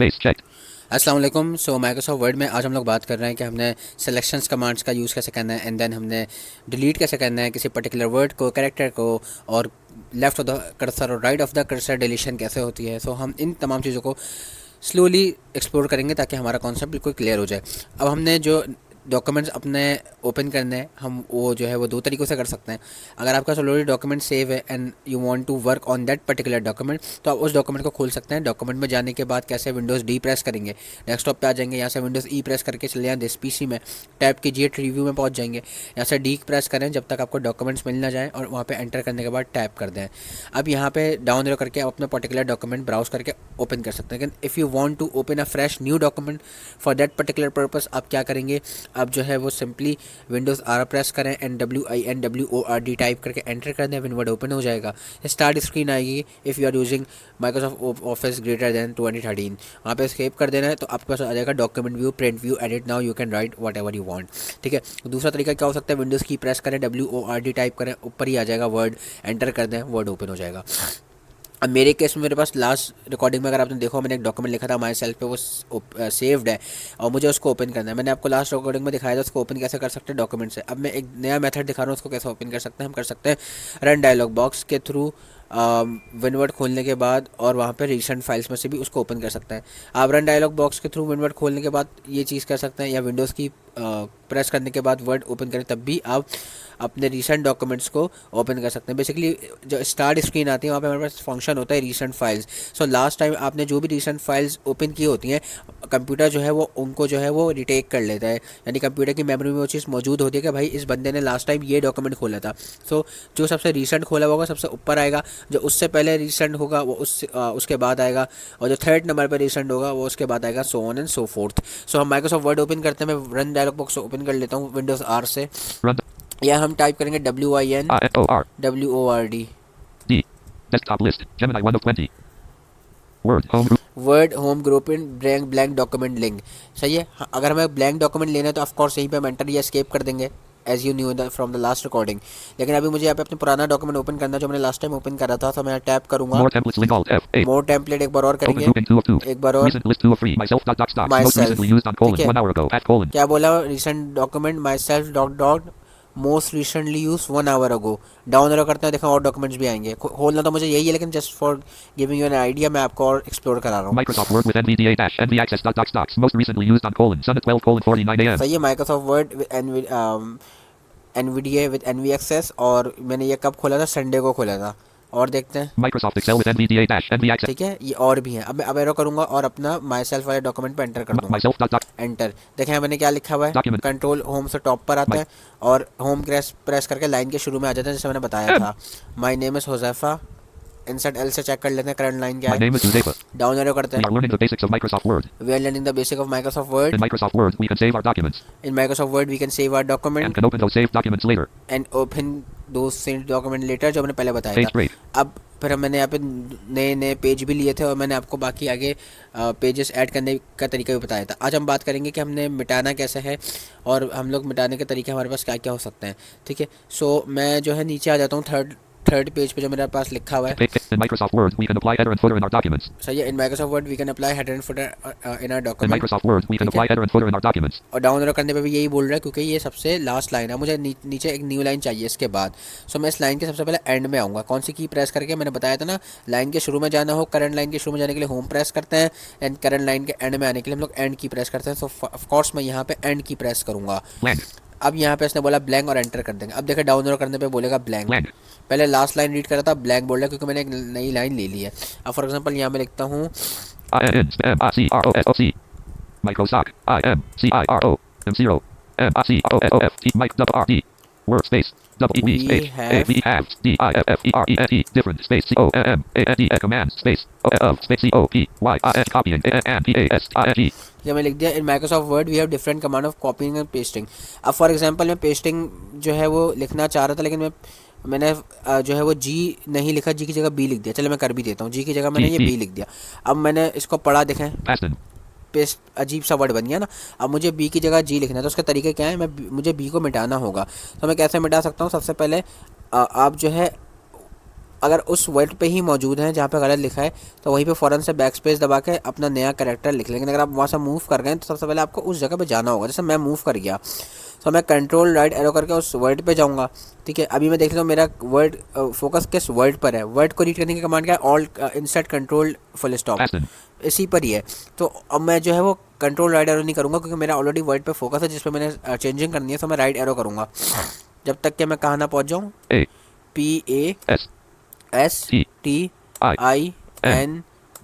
Base checked. अस्सलाम वालेकुम। Microsoft word में आज हम लोग बात कर रहे हैं कि हमने सिलेक्शंस कमांड्स का यूज़ कैसे करना है एंड देन हमने डिलीट कैसे करना है किसी पर्टिकुलर वर्ड को, कैरेक्टर को, और लेफ़्ट ऑफ द कर्सर और right of the cursor deletion कैसे होती है। हम इन तमाम चीज़ों को स्लोली एक्सप्लोर करेंगे ताकि हमारा कॉन्सेप्ट बिल्कुल क्लियर हो जाए। अब हमने जो डॉक्यूमेंट्स अपने ओपन करने हैं, हम वो जो है वो दो तरीक़ों से कर सकते हैं। अगर आपका ऑलरेडी डॉक्यूमेंट सेव है and you want to work on that particular document, तो आप उस डॉक्यूमेंट को खोल सकते हैं। डॉक्यूमेंट में जाने के बाद कैसे विंडोज़ डी प्रेस करेंगे, डेस्कटॉप पे आ जाएंगे, यहाँ से विंडोज़ ई प्रेस करके चले जाएँ दिस पीसी में, टैप कीजिए, रिव्यू में पहुँच जाएंगे, यहाँ से डी प्रेस करें जब तक आपको डॉक्यूमेंट्स मिल ना जाए और वहाँ पे एंटर करने के बाद टैप कर दें। अब यहाँ पे डाउन एरो करके आप अपना पर्टिकुलर डॉक्यूमेंट ब्राउज करके ओपन कर सकते हैं। लेकिन if you want to open a fresh new document for that particular purpose, आप क्या करेंगे, आप जो है वो सिंपली विंडोज़ आर प्रेस करें एंड WINWORD टाइप करके एंटर कर दें, विंडोज ओपन हो जाएगा। स्टार्ट स्क्रीन आएगी if you are using Microsoft office greater than 2013, वहाँ पे एस्केप कर देना है तो आपके पास आ जाएगा document view, print view, edit now, you can write what ever you want. ठीक है, दूसरा तरीका क्या हो सकता है, विंडोज़ की प्रेस करें, WORD टाइप करें, ऊपर ही आ जाएगा वर्ड, एंटर कर दें, वर्ड ओपन हो जाएगा। अब मेरे केस में मेरे पास लास्ट रिकॉर्डिंग में अगर आपने देखो, मैंने एक डॉक्यूमेंट लिखा था माई सेल्फ पे, वो सेव्ड है और मुझे उसको ओपन करना है। मैंने आपको लास्ट रिकॉर्डिंग में दिखाया था उसको ओपन कैसे कर सकते हैं डॉक्यूमेंट से। अब मैं एक नया मेथड दिखा रहा हूँ उसको कैसे ओपन कर सकते हैं। हम कर सकते हैं रन डायलॉग बॉक्स के थ्रू विनवर्ड खोलने के बाद, और वहाँ पे रिसेंट फाइल्स में से भी उसको ओपन कर सकते हैं। आप रन डायलॉग बॉक्स के थ्रू विनवर्ड खोलने के बाद ये चीज़ कर सकते हैं, या विंडोज़ की प्रेस करने के बाद वर्ड ओपन करें तब भी आप अपने रीसेंट डॉक्यूमेंट्स को ओपन कर सकते हैं। बेसिकली जो स्टार्ट स्क्रीन आती है वहाँ पे हमारे पास फंक्शन होता है रीसेंट फाइल्स। लास्ट टाइम आपने जो भी रीसेंट फाइल्स ओपन की होती हैं, कंप्यूटर जो है वो उनको जो है वो रिटेक कर लेता है, यानी कंप्यूटर की मेमोरी में वो चीज़ मौजूद होती है कि भाई इस बंदे ने लास्ट टाइम ये डॉक्यूमेंट खोला था। जो सबसे रीसेंट खोला होगा सबसे ऊपर आएगा, जो उससे पहले रीसेंट होगा वो उसके बाद आएगा, और जो थर्ड नंबर पर रीसेंट होगा वो उसके बाद आएगा, so on and so fourth. हम माइक्रोसॉफ्ट वर्ड ओपन करते हैं, मैं रन डायलॉग बॉक्स ओपन कर लेता हूँ विंडोज़ आर से, Run. या हम टाइप करेंगे WIN INOR. WORD। D. Desktop list. Gemini 1 of 20. Word. Home group. Word home group in blank blank document link. सही है, अगर हमें ब्लैंक डॉक्यूमेंट लेना है तो ऑफकोर्स यहीं पे हम एंटर या एस्केप कर देंगे as you knew from the last recording. लेकिन अभी मुझे यहाँ पे अपना पुराना डॉक्यूमेंट ओपन करना है जो मैंने लास्ट टाइम ओपन करा था, तो मैं टैप करूँगा More templates. Link alt F8. मोर टेम्पलेट, एक बार और Open करेंगे, grouping 2 of 2. एक बार और Recent list 2 of 3. Myself. Dot doc stocks. My Most self. recently used on ठीक colon है, 1 hour ago. At colon. क्या बोला, recent document my self dot dot most recently use 1 hour ago. Down arrow करते हैं, देखा और documents भी आएंगे। खोलना तो मुझे यही है, लेकिन just for giving you an idea मैं आपको और एक्सप्लोर करा रहा हूँ। Microsoft Word with NVDA dash NV access. Dot doc stocks. Most recently used on colon. Sun at 12 colon 49 a.m. सही है, Microsoft Word NVDA with NV access, और मैंने ये कब खोला था, संडे को खोला था। और देखते हैं, Microsoft Excel with NVDA dash NV access. ठीक है, ये और भी हैं। अब मैं अब एरो करूँगा और अपना माई सेल्फ वाले डॉक्यूमेंट पे एंटर कर दूंगा, Myself. Dot doc. एंटर। देखें यहाँ मैंने क्या लिखा हुआ है, Document. कंट्रोल होम से टॉप पर आता My है और होम प्रेस करके लाइन के शुरू में आ जाता है, जैसे मैंने बताया था। My name is Huzaifa, insert L से चेक कर लेते हैं करंट लाइन क्या My है। name is Uzefa. Down arrow करते We हैं, are learning the basics of Microsoft Word. We are learning the basic of Microsoft Word. In Microsoft Word, we can save our documents in Microsoft Word we can save our and document can open those saved documents later. And open those same document later, जो मैंने पहले बताया Page था। break. अब फिर मैंने यहाँ पे नए नए पेज भी लिए थे और मैंने आपको बाकी आगे पेजेस ऐड करने का तरीका भी बताया था। आज हम बात करेंगे कि हमने मिटाना कैसे है और हम लोग मिटाने के तरीके हमारे पास क्या क्या हो सकते हैं। ठीक है, मैं जो है नीचे आ जाता हूँ थर्ड पेज पे जो मेरे पास लिखा हुआ है। In Microsoft Word, we can apply header and footer in our documents. सही है, in Microsoft Word we can apply header and footer in our In document. Microsoft Word, we can ठीक है, apply header and footer in our documents. और down arrow करने पे भी यही बोल रहा है क्योंकि ये सबसे लास्ट लाइन है, मुझे नीचे एक न्यू लाइन चाहिए इसके बाद। मैं इस लाइन के सबसे पहले एंड में आऊँगा। कौन सी की प्रेस करके, मैंने बताया था ना, लाइन के शुरू में जाना हो, करंट लाइन के शुरू में जाने के लिए होम प्रेस करते हैं, एंड करंट लाइन के एंड में आने के लिए हम लोग एंड की प्रेस करते हैं। ऑफकोर्स मैं यहाँ पे एंड की प्रेस करूँगा। Blank. अब यहाँ पे इसने बोला ब्लैंक और एंटर कर देंगे। अब देखिए डाउन एरो करने पे बोलेगा ब्लैंक। Blank. पहले लास्ट लाइन रीड करा था, ब्लैंक बोल रहा है क्योंकि मैंने एक नई लाइन ले ली है। अब फॉर एग्जांपल यहाँ मैं लिखता हूँ INMICROSOC. Microsoft. IMCIRO. M0. MICROSOFT. Mic double RD. Word space. Double EV V space. Have, AV have. DIFFERENT. Different space. COMMAND. Command space. Of space COPYIN. Copying. And PASTING. जब मैं लिख दिया in Microsoft Word we have different command of copying and pasting. अब for example मैं pasting जो है वो लिखना चाह रहा था, लेकिन मैंने जो है वो जी नहीं लिखा, जी की जगह बी लिख दिया। चलो मैं कर भी देता हूँ, जी की जगह मैंने ये बी लिख दिया। अब मैंने इसको पढ़ा, देखें Paston. पेस्ट अजीब सा वर्ड बन गया ना। अब मुझे बी की जगह जी लिखना है, तो उसका तरीका क्या है, मुझे बी को मिटाना होगा। मैं कैसे मिटा सकता हूँ, सबसे पहले आप जो है अगर उस वर्ड पे ही मौजूद हैं जहाँ पे गलत लिखा है तो वहीं पे फ़ौरन से बैक स्पेस दबा के अपना नया कैरेक्टर लिख लें। लेकिन अगर आप वहाँ से मूव कर गए तो सबसे पहले आपको उस जगह पे जाना होगा। जैसे मैं मूव कर गया तो मैं कंट्रोल राइट एरो करके उस वर्ड पे जाऊँगा, ठीक है। अभी मैं देख लेता हूँ मेरा वर्ड फोकस किस वर्ड पर है। वर्ड को रीड करने की कमांड क्या है, alt insert control full stop, Aston. इसी पर ही है। तो अब मैं जो है वो कंट्रोल राइट एरो नहीं करूँगा क्योंकि मेरा ऑलरेडी वर्ड पे फोकस है जिस पे मैंने चेंजिंग करनी है। तो मैं राइट एरो करूँगा जब तक कि मैं कहाँ ना पहुँच जाऊँ, A. PASTIN B.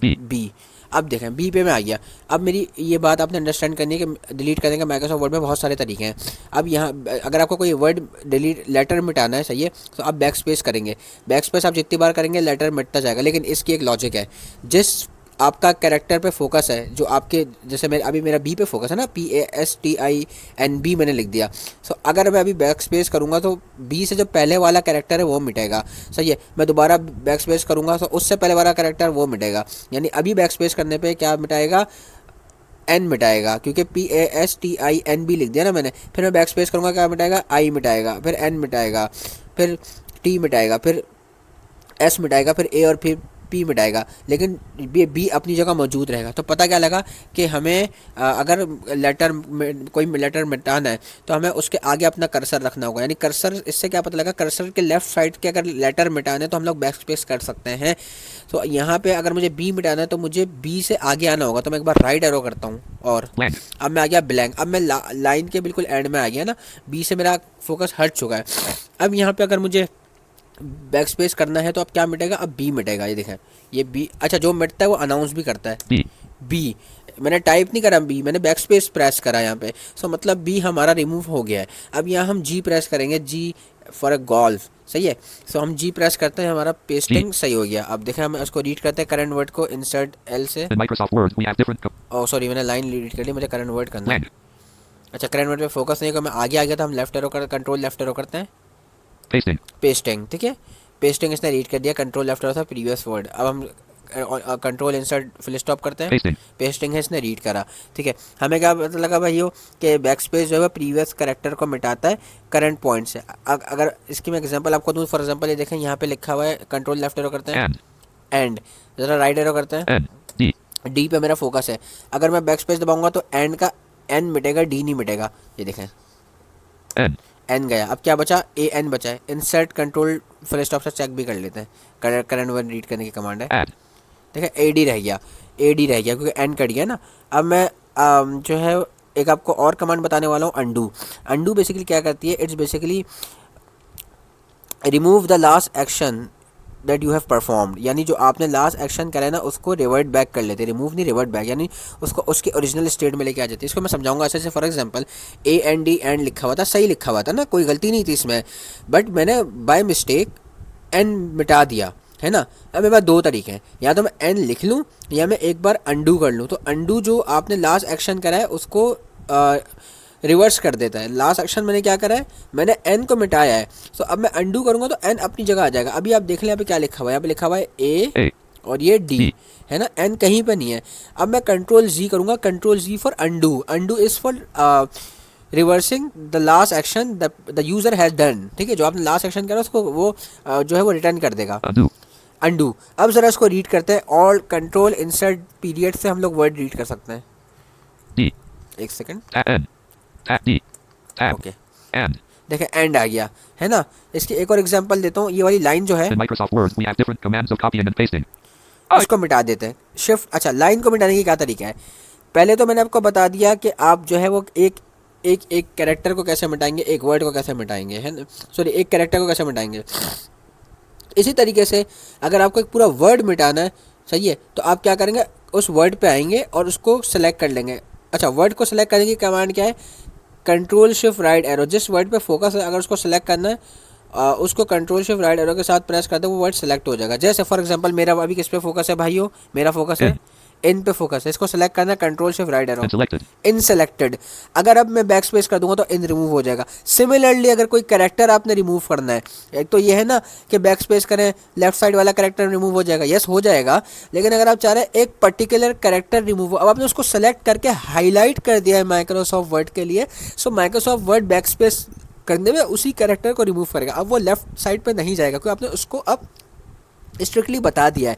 बी। अब देखें बी पे मैं आ गया। अब मेरी ये बात आपने अंडरस्टैंड करनी है कि डिलीट करने का माइक्रोसॉफ्ट वर्ड में बहुत सारे तरीके हैं। अब यहाँ अगर आपको कोई वर्ड डिलीट लेटर मिटाना है, सही है, तो आप बैक स्पेस करेंगे। बैक स्पेस आप जितनी बार करेंगे लेटर मिटता जाएगा। लेकिन इसकी एक लॉजिक है, जिस आपका कैरेक्टर पे फोकस है, जो आपके जैसे मेरे अभी मेरा बी पे फोकस है ना, PASTINB मैंने लिख दिया। सो अगर मैं अभी बैक स्पेस करूँगा तो बी से जो पहले वाला कैरेक्टर है वो मिटेगा, सही है। मैं दोबारा बैक स्पेस करूँगा तो उससे पहले वाला कैरेक्टर वो मिटेगा। यानी अभी बैक स्पेस करने पे क्या मिटाएगा, एन मिटाएगा, क्योंकि PASTINB लिख दिया ना मैंने। फिर मैं बैक स्पेस करूँगा, क्या मिटाएगा, आई मिटाएगा, फिर एन मिटाएगा, फिर टी मिटाएगा, फिर एस मिटाएगा, फिर ए और फिर पी मिटाएगा। लेकिन बी अपनी जगह मौजूद रहेगा। तो पता क्या लगा कि हमें अगर कोई लेटर मिटाना है तो हमें उसके आगे अपना कर्सर रखना होगा। यानी कर्सर, इससे क्या पता लगा, कर्सर के लेफ्ट साइड के अगर लेटर मिटाने तो हम लोग बैक स्पेस कर सकते हैं। तो यहाँ पे अगर मुझे बी मिटाना है तो मुझे बी से आगे आना होगा। तो मैं एक बार राइट एरो करता हूँ और Blank. अब मैं आ गया ब्लैंक। अब मैं लाइन के बिल्कुल एंड में आ गया ना, बी से मेरा फोकस हट चुका है। अब यहाँ पे अगर मुझे बैक स्पेस करना है तो अब क्या मिटेगा, अब बी मिटेगा। ये देखें, ये बी, अच्छा जो मिटता है वो अनाउंस भी करता है। B. बी मैंने टाइप नहीं करा, बी मैंने बैक स्पेस प्रेस करा यहाँ पे। सो मतलब बी हमारा रिमूव हो गया है। अब यहाँ हम जी प्रेस करेंगे, जी फॉर अ गोल्फ, सही है। सो हम जी प्रेस करते हैं, हमारा पेस्टिंग सही हो गया। अब देखें हम उसको रीड करते हैं, करंट वर्ड को इंसर्ट एल से, In Microsoft Word, we have different. Oh sorry मैंने लाइन रीड कर ली, मुझे करंट वर्ड करना है। Blank. अच्छा करंट वर्ड पे फोकस नहीं, मैं आगे आ गया था, हम लेफ्ट एरो कर कंट्रोल लेफ्ट एरो करते हैं, Pasting. पेस्टिंग, ठीक है। पेस्टिंग इसने रीड कर दिया, कंट्रोल लेफ्ट एरो था प्रीवियस वर्ड। अब हम कंट्रोल इंसर्ट फुल स्टॉप करते हैं, Pasting. पेस्टिंग है इसने रीड करा, ठीक है। हमें क्या पता लगा भाई हो कि बैक स्पेस जो है प्रीवियस कैरेक्टर को मिटाता है करंट पॉइंट से। अगर इसकी मैं एग्जांपल आपको दूँ, फॉर एग्जांपल ये देखें यहाँ पे लिखा हुआ है, कंट्रोल लेफ्ट एरो करते हैं, And. एंड ज़रा राइट एरो करते हैं, N. D. डी पे मेरा फोकस है। अगर मैं बैक स्पेस दबाऊंगा तो एंड का एन मिटेगा, डी नहीं मिटेगा। ये देखें N. एन गया। अब क्या बचा, ए एन बचा है। इंसर्ट कंट्रोल फुल स्टॉप से चेक भी कर लेते हैं, करंट वर्ड रीड करने की कमांड है। Add. देखिए ए डी रह गया, ए डी रह गया क्योंकि एन कट गया ना। अब मैं जो है एक आपको और कमांड बताने वाला हूँ, अंडू। अंडू बेसिकली क्या करती है, it's basically remove the last action that you have performed. यानी जो आपने लास्ट एक्शन करा है ना उसको रिवर्ट बैक कर लेते हैं, रिमूव नहीं रिवर्ट बैक, यानी उसको उसके ओरिजिनल स्टेट में लेके आ जाती है। इसको मैं समझाऊंगा ऐसे। फॉर एग्जांपल AND एंड लिखा हुआ था, सही लिखा हुआ था ना, कोई गलती नहीं थी इसमें, बट मैंने बाय मिस्टेक एन मिटा दिया, है ना। अब मेरे पास दो तरीके हैं, या तो मैं एन लिख लूँ या मैं एक बार अंडू कर लूँ। तो अंडू जो आपने लास्ट एक्शन करा है उसको रिवर्स कर देता है। लास्ट एक्शन मैंने क्या करा है, मैंने एन को मिटाया है। तो अब मैं अंडू करूँगा तो एन अपनी जगह आ जाएगा। अभी आप देख लें यहाँ पे क्या लिखा हुआ है, यहाँ पे लिखा हुआ है ए A. और ये डी, D. है ना, एन कहीं पे नहीं है। अब मैं कंट्रोल जी करूँगा, control G for undo, undo is for reversing the last action the user has done, ठीक है। जो आपने लास्ट एक्शन करा उसको वो जो है वो रिटर्न कर देगा, Undo. अंडू। अब ज़रा इसको रीड करते हैं, और कंट्रोल इंसर्ट पीरियड से हम लोग वर्ड रीड कर सकते हैं। D. एक second, N. Tab. D. Tab. Okay, And. देखें एंड आ गया, है ना। इसकी एक और एग्जांपल देता हूँ, ये वाली लाइन जो है In Microsoft Word, we have different commands of copying and pasting. उसको मिटा देते हैं, शिफ्ट। अच्छा लाइन को मिटाने की क्या तरीका है, पहले तो मैंने आपको बता दिया कि आप जो है वो एक कैरेक्टर को कैसे मिटाएंगे, एक वर्ड को कैसे मिटाएंगे, है ना, सॉरी एक कैरेक्टर को कैसे मिटाएंगे। इसी तरीके से अगर आपको एक पूरा वर्ड मिटाना है, सही है, तो आप क्या करेंगे, उस वर्ड पे आएंगे और उसको सेलेक्ट कर लेंगे। अच्छा वर्ड को सेलेक्ट करने की कमांड क्या है, कंट्रोल शिफ्ट राइट एरो। जिस वर्ड पे फोकस है अगर उसको सेलेक्ट करना है उसको कंट्रोल शिफ्ट राइट एरो के साथ प्रेस करते हैं, वो वर्ड सेलेक्ट हो जाएगा। जैसे फॉर एग्जांपल मेरा अभी किस पे फोकस है भाइयों, मेरा फोकस है इन पे फोकस है, इसको सेलेक्ट करना है, control shift right arrow, Selected. इन सेलेक्टेड। अगर अब मैं बैक स्पेस कर दूंगा तो इन रिमूव हो जाएगा। सिमिलरली अगर कोई कैरेक्टर आपने रिमूव करना है, एक तो ये है ना कि बैक स्पेस करें लेफ्ट साइड वाला कैरेक्टर रिमूव हो जाएगा, यस हो जाएगा। लेकिन अगर आप चाह रहे हैं एक पर्टिकुलर कैरेक्टर रिमूव हो, अब आपने उसको सेलेक्ट करके हाईलाइट कर दिया है माइक्रोसॉफ्ट वर्ड के लिए, सो माइक्रोसॉफ्ट वर्ड बैक स्पेस करने में उसी कैरेक्टर को रिमूव करेगा। अब वो लेफ्ट साइड पे नहीं जाएगा क्योंकि आपने उसको अब स्ट्रिक्टली बता दिया है।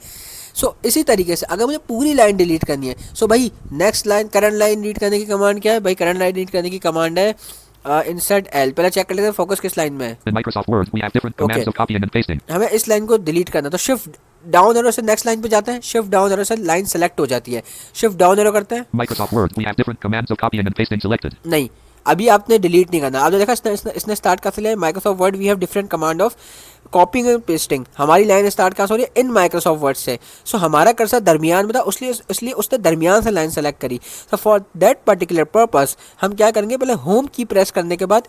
सो इसी तरीके से अगर मुझे पूरी लाइन डिलीट करनी है, सो भाई next line current line read करने की कमांड क्या है भाई? करंट लाइन रीड करने की कमांड है इंसर्ट एल। पहले चेक कर लेते हैं फोकस किस लाइन में है। In Microsoft Word, we have different commands of copying and pasting. हमें इस लाइन को डिलीट करना, तो शिफ्ट डाउन एरो से नेक्स्ट लाइन पे जाते हैं, शिफ्ट डाउन एरो से लाइन सेलेक्ट हो जाती है, शिफ्ट डाउन एरो करते हैं। Microsoft Word, we have different commands of copying and pasting selected. नहीं, अभी आपने डिलीट नहीं करना। आपने देखा इसने स्टार्ट कैसे लिया? Microsoft Word we have different command of copying and pasting. हमारी लाइन स्टार्ट कहाँ से हो रही है? इन माइक्रोसॉफ्ट वर्ड से। सो हमारा कर्सर दरमियान में था, इसलिए उसने दरमियान से लाइन सेलेक्ट करी। So for that particular purpose हम क्या करेंगे? पहले होम की प्रेस करने के बाद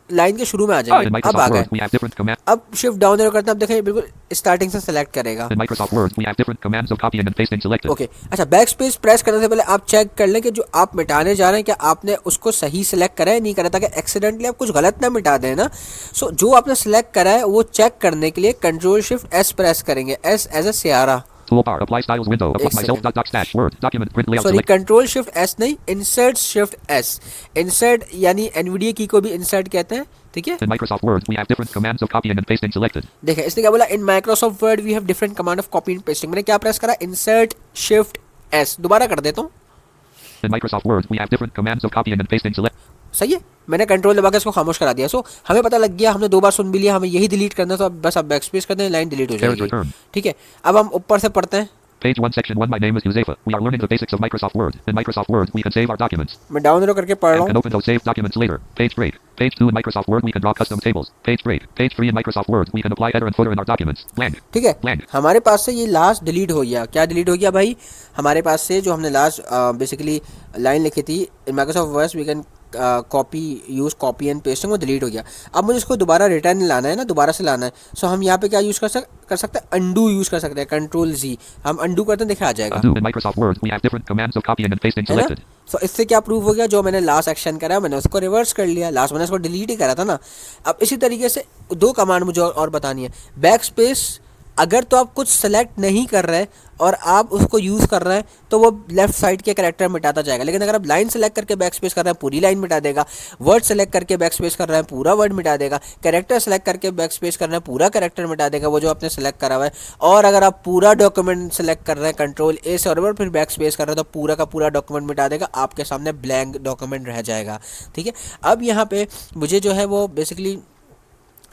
लाइन के शुरू में आ In जाएंगे। अब आ Microsoft गए। Word, we have different commands. अब शिफ्ट डाउन एरो करते हैं, अब देखें बिल्कुल स्टार्टिंग से सेलेक्ट करेगा। In Microsoft Word, we have different commands of copying and pasting selected. Okay अच्छा, बैक स्पेस प्रेस करने से पहले आप चेक कर लें कि जो आप मिटाने जा रहे हैं क्या आपने उसको सही सेलेक्ट करा है नहीं करा, ताकि एक्सीडेंटली आप कुछ गलत ना मिटा दें ना। सो जो आपने सेलेक्ट करा है वो चेक करने के लिए कंट्रोल शिफ्ट एस प्रेस करेंगे, एस एज ए सियारा। Toolbar, apply styles window, apply एक myself second. dot slash word, document print layout sorry, select. Control shift S नहीं, इंसर्ट शिफ्ट एस। इंसर्ट यानी एनवीडिया की को भी इंसर्ट कहते हैं, ठीक है। In Microsoft Word, we have different commands of copying and pasting selected. देखिए इसने क्या बोला? In Microsoft Word we have different command of copy and pasting. मैंने क्या प्रेस करा? Insert shift S. दोबारा कर देता हूँ। In Microsoft Word, we have different commands of copying and pasting select. सही है, मैंने कंट्रोल दबा के इसको खामोश करा दिया। सो हमें पता लग गया, हमने 2 बार सुन भी लिया, हमें यही डिलीट करना है, तो अब बस आप बैक स्पेस करते हैं, लाइन डिलीट हो Carriage जाएगी। return. ठीक है, अब हम ऊपर से पढ़ते हैं। Page 1, Section 1. My name is Huzefa. We are learning the basics of Microsoft Word. In Microsoft Word, we can save our documents मैं डाउन एरो करके पढ़ रहा and can हूँ। open those saved documents later. Page break. Page 2 in Microsoft Word, we can draw custom tables. Page break. Page 3 in Microsoft Word, we can apply header and footer in our documents. Blank. ठीक है, Blank. हमारे पास से ये last delete हो गया। क्या delete हो गया भाई? हमारे पास से जो हमने लास्ट बेसिकली लाइन लिखी थी in Microsoft Word we can copy use copy and pasting, वो डिलीट हो गया। अब मुझे इसको दोबारा रिटर्न लाना है ना, दोबारा से लाना है। सो हम यहाँ पे क्या यूज़ कर सकते हैं? अंडू यूज़ कर सकते हैं, कंट्रोल जी। हम अंडू करते हैं, देखिए आ जाएगा। Undo. In Microsoft Word, we have different commands of copying and pasting है ना? selected. सो इससे क्या प्रूव हो गया? जो मैंने लास्ट एक्शन करा मैंने उसको रिवर्स कर लिया। लास्ट मैंने उसको डिलीट ही करा था ना। अब इसी तरीके से 2 कमांड मुझे और बतानी है। बैक स्पेस, अगर तो आप कुछ सेलेक्ट नहीं कर रहे और आप उसको यूज़ कर रहे हैं तो वो लेफ्ट साइड के कैरेक्टर मिटाता जाएगा। लेकिन अगर आप लाइन सेलेक्ट करके बैक स्पेस कर रहे हैं, पूरी लाइन मिटा देगा। वर्ड सेलेक्ट करके बैक स्पेस कर रहे हैं, पूरा वर्ड मिटा देगा। कैरेक्टर सेलेक्ट करके बैक स्पेस कर रहे हैं, पूरा कैरेक्टर मिटा देगा, वो जो आपने सेलेक्ट करा हुआ है। और अगर आप पूरा डॉक्यूमेंट सेलेक्ट कर रहे हैं, कंट्रोल ए से और फिर बैक स्पेस कर रहे हैं, तो पूरा का पूरा डॉक्यूमेंट मिटा देगा, आपके सामने ब्लैंक डॉक्यूमेंट रह जाएगा। ठीक है, अब यहाँ पे मुझे जो है वो बेसिकली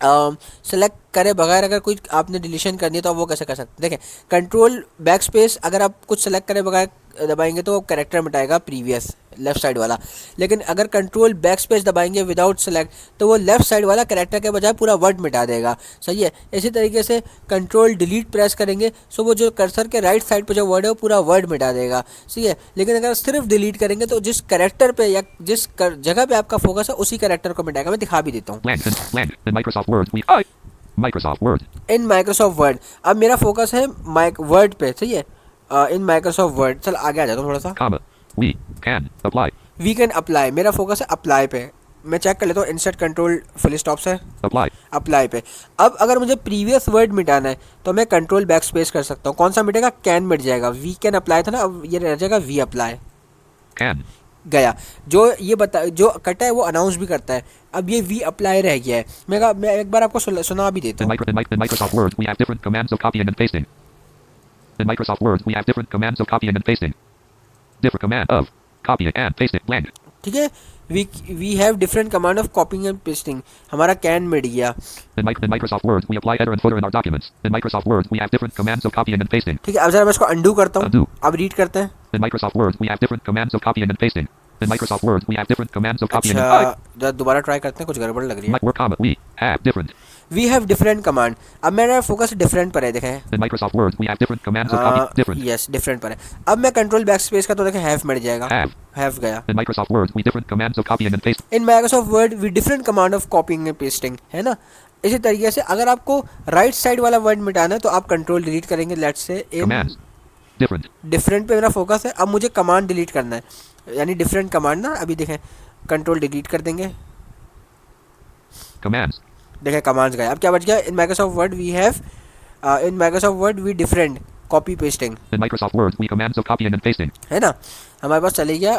सेलेक्ट करे बगैर अगर कोई आपने डिलीशन करनी है तो आप वो कैसे कर सकते हैं? देखें, कंट्रोल बैक स्पेस अगर आप कुछ सेलेक्ट करे बगैर दबाएंगे तो कैरेक्टर मिटाएगा प्रीवियस लेफ्ट साइड वाला। लेकिन अगर कंट्रोल बैक स्पेस दबाएंगे विदाउट सेलेक्ट तो वो लेफ्ट साइड वाला कैरेक्टर के बजाय पूरा वर्ड मिटा देगा। सही है, इसी तरीके से कंट्रोल डिलीट प्रेस करेंगे सो वो जो कर्सर के राइट साइड पे जो वर्ड है वो पूरा वर्ड मिटा देगा। सही है, लेकिन अगर सिर्फ डिलीट करेंगे तो जिस कैरेक्टर पे या जिस जगह पे आपका फोकस है उसी कैरेक्टर को मिटाएगा। मैं दिखा भी देता हूँ। In Microsoft Word, Microsoft Word. In Microsoft word, अब मेरा फोकस है वर्ड पे। सही है, इन माइक्रोसॉफ्ट वर्ड। चल आगे आ जाता हूँ थोड़ा सा। Comma. We can apply. We can apply, मेरा फोकस है अप्लाई पे। मैं चेक कर लेता हूँ, इंसर्ट कंट्रोल फुल स्टॉप से Apply. अप्लाई पे। अब अगर मुझे प्रीवियस वर्ड मिटाना है तो मैं कंट्रोल बैक स्पेस कर सकता हूँ। कौन सा मिटेगा? कैन मिट जाएगा। वी कैन अप्लाई था ना, अब ये रह जाएगा वी अप्लाई। Can. गया, जो ये जो कटा है वो अनाउंस भी करता है। अब ये वी अप्लाई रह गया है। मैं एक बार आपको सुना भी देता हूँ। In Microsoft Word, we have different commands of copying and pasting. In Microsoft Word, we have different commands of copying and pasting. Different command of copying and pasting. Blank. ठीक है, we have different command of copying and pasting. हमारा can मिट गया। In Microsoft Word, we apply header and footer in our documents. In Microsoft Word, we have different commands of copying and pasting. ठीक है, अब जरा मैं इसको undo करता हूँ। Undo. अब रीड करते हैं। In Microsoft Word, we have different commands of copying and pasting. In Microsoft Word, we have different commands of copying and अच्छा, जरा दोबारा ट्राई करते हैं, कुछ गड़बड़ लग रही है। Word comma. We have different. We have different command. अब मेरा फोकस डिफरेंट पर है, देखें। In Microsoft Word, we have different commands of copying. Different. Yes, different पर है। अब मैं कंट्रोल बैक स्पेस का तो देखें हैव मिट जाएगा। हैव गया। In Microsoft Word, we different commands of copying and pasting. In Microsoft Word we different command of copying and pasting, है ना। इसी तरीके से अगर आपको राइट साइड वाला वर्ड मिटाना है तो आप कंट्रोल डिलीट करेंगे। Let's say Commands. Different. Different पे मेरा फोकस है। अब मुझे कमांड डिलीट करना है, यानी डिफरेंट कमांड ना। अभी देखें, कंट्रोल डिलीट कर देंगे, Commands. देखें कमांड्स गए। अब क्या बच गया? In Microsoft Word we have in Microsoft Word we different copy pasting, In Microsoft Word, we commands of copying and pasting. है ना। हमारे पास चले गया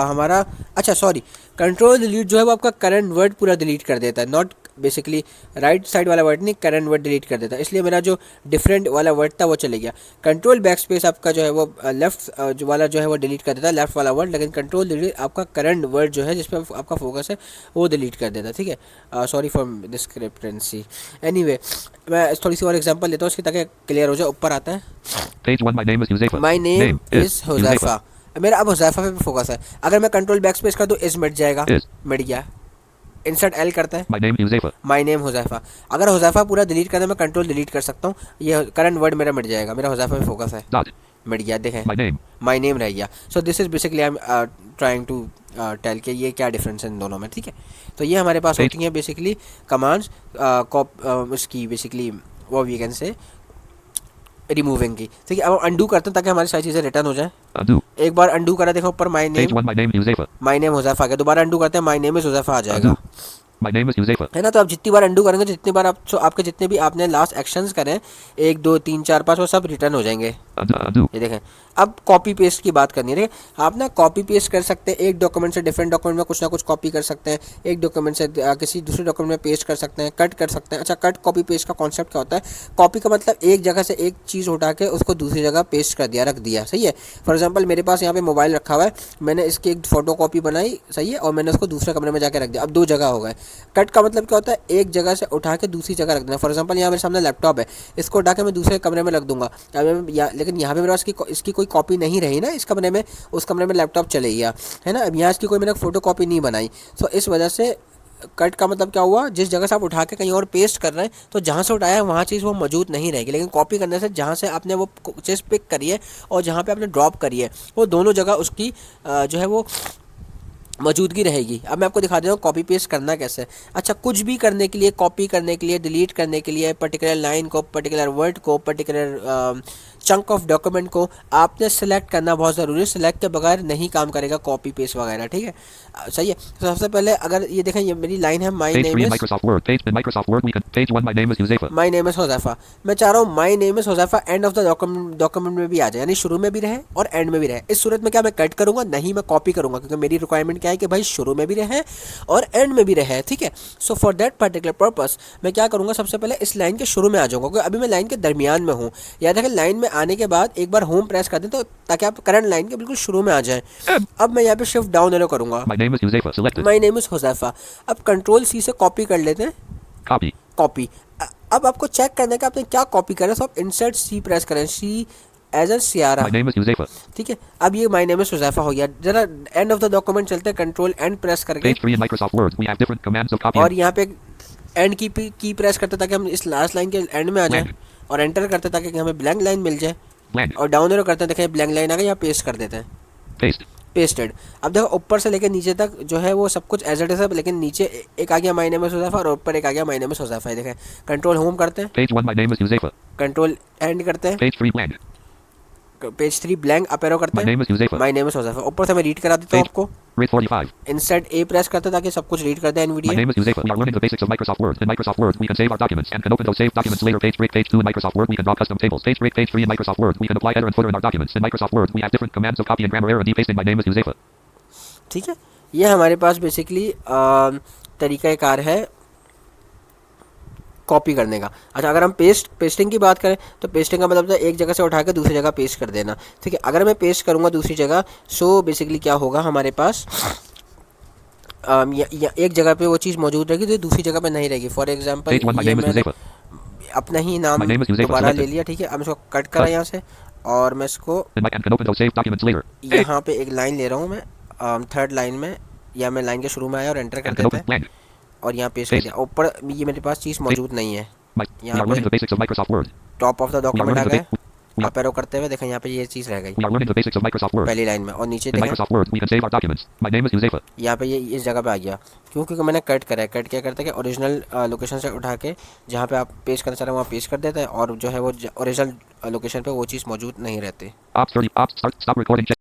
हमारा, अच्छा सॉरी, कंट्रोल डिलीट जो है वो आपका करंट वर्ड पूरा डिलीट कर देता है, नॉट बेसिकली राइट साइड वाला वर्ड नहीं, करंट वर्ड डिलीट कर देता है, इसलिए मेरा जो डिफरेंट वाला वर्ड था वो चले गया। कंट्रोल बैक स्पेस आपका जो है वो लेफ्ट वाला जो है वो डिलीट कर देता है, लेफ्ट वाला वर्ड, लेकिन कंट्रोल डिलीट आपका करंट वर्ड जो है जिस पर आपका फोकस है वो डिलीट कर देता है, ठीक है। Sorry for डिस्क्रिप्टेंसी। एनीवे, मैं थोड़ी सी और एग्जांपल लेता हूँ इसकी ताकि क्लियर हो जाए। ऊपर आता है Page 1. My name is Huzaifa. My name Name is Huzaifa, मेरा अब हुज़ैफ़ा पे फोकस है। अगर मैं कंट्रोल बैक स्पेस कर दूँ इज़ मिट जाएगा, Is. मिट गया। इंसर्ट एल करता है, My name Huzaifa. My name Huzaifa. अगर हुज़ैफ़ा पूरा डिलीट करना मैं कंट्रोल डिलीट कर सकता हूँ, ये करंट वर्ड मेरा मिट जाएगा, मेरा हुज़ैफ़ा पे फोकस है, Dot. मिट गया, देखें My name. माई नेम रह गया। So this is basically I am trying to tell के ये क्या डिफरेंस है इन दोनों में, ठीक है। तो ये हमारे पास होती हैं बेसिकली कमांड्स उसकी बेसिकली वो वी कैन से रिमूविंग की, ठीक है। अब अंडू करते हैं ताकि हमारी सारी चीज़ें रिटर्न हो जाए। Undo. एक बार अंडू करा, देखो ऊपर my Page name 1. My name Huzaifa. Huzaifa आ गया, दोबारा अंडू करते हैं माई नेम इज़ हुज़ैफ़ा आ जाएगा, My name is Huzaifa. है ना। तो आप जितनी बार अंडू करेंगे, जितनी बार आप आपके जितने भी आपने लास्ट एक्शंस करें 1 2 3 4 5 वो सब रिटर्न हो जाएंगे। Undo. ये देखें, अब कॉपी पेस्ट की बात करनी है, ठीक है। आप ना कॉपी पेस्ट कर सकते हैं, एक डॉक्यूमेंट से डिफरेंट डॉक्यूमेंट में कुछ ना कुछ कॉपी कर सकते हैं, एक डॉक्यूमेंट से किसी दूसरे डॉक्यूमेंट में पेस्ट कर सकते हैं, कट कर सकते हैं। अच्छा, कट कॉपी पेस्ट का कॉन्सेप्ट क्या होता है? कॉपी का मतलब एक जगह से एक चीज़ उठा के उसको दूसरी जगह पेस्ट कर दिया, रख दिया, सही है। फॉर एग्जाम्पल मेरे पास यहाँ पे मोबाइल रखा हुआ है, मैंने इसकी एक फ़ोटो कॉपी बनाई, सही है, और मैंने उसको दूसरे कमरे में जाके रख दिया, अब 2 जगह हो गए। कट का मतलब क्या होता है? एक जगह से उठा के दूसरी जगह रख देना। फॉर एग्जाम्पल यहाँ मेरे सामने लैपटॉप है, इसको उठा के मैं दूसरे कमरे में रख दूंगा, लेकिन यहाँ पे मेरे पास इसकी कोई कॉपी नहीं रही ना, इस कमरे में, उस कमरे में लैपटॉप चले गया, है ना। अब यहाँ इसकी कोई मैंने फ़ोटो कॉपी नहीं बनाई, तो इस वजह से कट का मतलब क्या हुआ? जिस जगह से आप उठा के कहीं और पेस्ट कर रहे हैं, तो जहाँ से उठाया है वहाँ चीज़ वो मौजूद नहीं रहेगी, लेकिन कॉपी करने से जहाँ से आपने वो चीज़ पिक करी है और जहाँ पे आपने ड्रॉप करी है, वो दोनों जगह उसकी जो है वो मौजूदगी रहेगी। अब मैं आपको दिखा देता हूँ कॉपी पेस्ट करना कैसे है। अच्छा, कुछ भी करने के लिए, कॉपी करने के लिए, डिलीट करने के लिए, पर्टिकुलर लाइन को, पर्टिकुलर वर्ड को, पर्टिकुलर चंक ऑफ डॉक्यूमेंट को आपने सेलेक्ट करना बहुत ज़रूरी है। सेलेक्ट के बगैर नहीं काम करेगा कॉपी पेस्ट वगैरह, ठीक है। सही है। तो सबसे पहले अगर ये देखें, ये मेरी लाइन है माई Page name 3 in is, Microsoft Word. In Microsoft Word we can. Page 1. My name is Huzaifa. My name is Huzaifa. मैं चाह रहा हूँ माई name is Huzaifa end of the document में भी आ जाए, यानी शुरू में भी रहे और एंड में भी रहे। इस सूरत में क्या मैं कट करूँगा? नहीं, मैं कॉपी करूँगा, क्योंकि मेरी रिक्वायरमेंट क्या है कि भाई शुरू में भी रहे और एंड में भी रहे, ठीक है। So for that particular purpose मैं क्या करूँगा? सबसे पहले इस लाइन के शुरू में आ जाऊँगा, क्योंकि अभी मैं लाइन के दरमियान में हूँ। याद रखें, लाइन में आने के बाद एक बार होम प्रेस कर दें, तो ताकि आप करंट लाइन के बिल्कुल शुरू में आ जाएं। अब मैं यहाँ पे शिफ्ट डाउन एरो करूँगा, My name is Huzaifa. Selected. My name is Huzaifa. अब कंट्रोल सी से कॉपी कर लेते हैं, Copy. कॉपी। अब आपको चेक करना है कि आपने क्या कॉपी करा, तो आप इंसर्ट सी प्रेस करें, C as in Ciara, My name is Huzaifa. ठीक है। अब ये माई नेम इज़ हुज़ैफ़ा हो गया। जरा एंड ऑफ द डॉक्यूमेंट चलते हैं, कंट्रोल एंड प्रेस करके, Page 3 in Microsoft Word. We have different commands of copy और and यहाँ पे एंड की प्रेस करते ताकि हम इस लास्ट लाइन के एंड में आ जाए, और एंटर करते ताकि हमें ब्लैंक लाइन मिल जाए, blank. और डाउन एरो करते हैं, देखें ब्लैंक लाइन आ गई, यहाँ पेस्ट कर देते हैं, Paste. पेस्टेड। अब देखो ऊपर से लेकर नीचे तक जो है वो सब कुछ एज इट इज है, लेकिन नीचे एक आ गया माई नेम इज़ हुज़ैफ़ा और ऊपर एक आ गया माई नेम इज़ हुज़ैफ़ा। देखें, कंट्रोल होम करते हैं, Page 1. My name is Huzaifa. Control and करते हैं, Page 3 blank. Page 3 blank up arrow करते My हैं, name is Huzaifa. My name is Huzaifa. ऊपर से मैं रीड करा देता हूँ Page. आपको, Read 45. इंसर्ट ए प्रेस करते हैं ताकि सब कुछ रीड कर दे My Nvidia. name is Huzaifa. We are learning the basics of Microsoft Word. In Microsoft Word, we can save our documents and can open those saved documents later. Page break. Page 2 in Microsoft Word, we can draw custom tables. Page break. Page 3 in Microsoft Word, we can apply header and footer in our documents. In Microsoft Word, we have different commands of copy and grammar error and defacing. My name is Huzaifa. ठीक है, ये हमारे पास basically तरीक़ाकार है copy करने का। अच्छा, अगर हम पेस्टिंग की बात करें, तो पेस्टिंग का मतलब है एक जगह से उठा के दूसरी जगह पेस्ट कर देना, ठीक है। अगर मैं पेस्ट करूँगा दूसरी जगह, सो बेसिकली क्या होगा हमारे पास, एक जगह पे वो चीज़ मौजूद रहेगी तो दूसरी जगह पे नहीं रहेगी। For example Page 1. My ये name is मैंने Huzaifa. अपना ही नाम My name is Huzaifa. दोबारा ले Selected. लिया, ठीक है। अब इसको कट करा यहाँ से, और मैं इसको And can open those saved documents later. यहाँ पे एक लाइन ले रहा हूँ मैं, थर्ड लाइन में, या मैं लाइन के शुरू में आया और एंटर कर And can देते open हैं, blank. और यहाँ पेस्ट कर दिया। ऊपर ये मेरे पास चीज़ मौजूद नहीं है, We यहाँ are learning पे the basics of Microsoft Word. Top of the We are document आ learning the गए, we are, अप एरो करते हुए देखें यहाँ पे ये चीज़ रह गई we are learning the basics of Microsoft Word. पहली लाइन में, और नीचे In देखें Microsoft Word, we can save our documents. My name is Huzaifa. यहाँ पे ये इस जगह पे आ गया, क्योंकि मैंने कट करा है। कट क्या करता है कि ओरिजिनल लोकेशन से उठा के जहाँ पे आप पेस्ट करना चाह रहे हैं वहाँ पेस्ट कर देता है, और जो है वो ओरिजिनल लोकेशन पे वो चीज़ मौजूद नहीं रहती। Stop recording.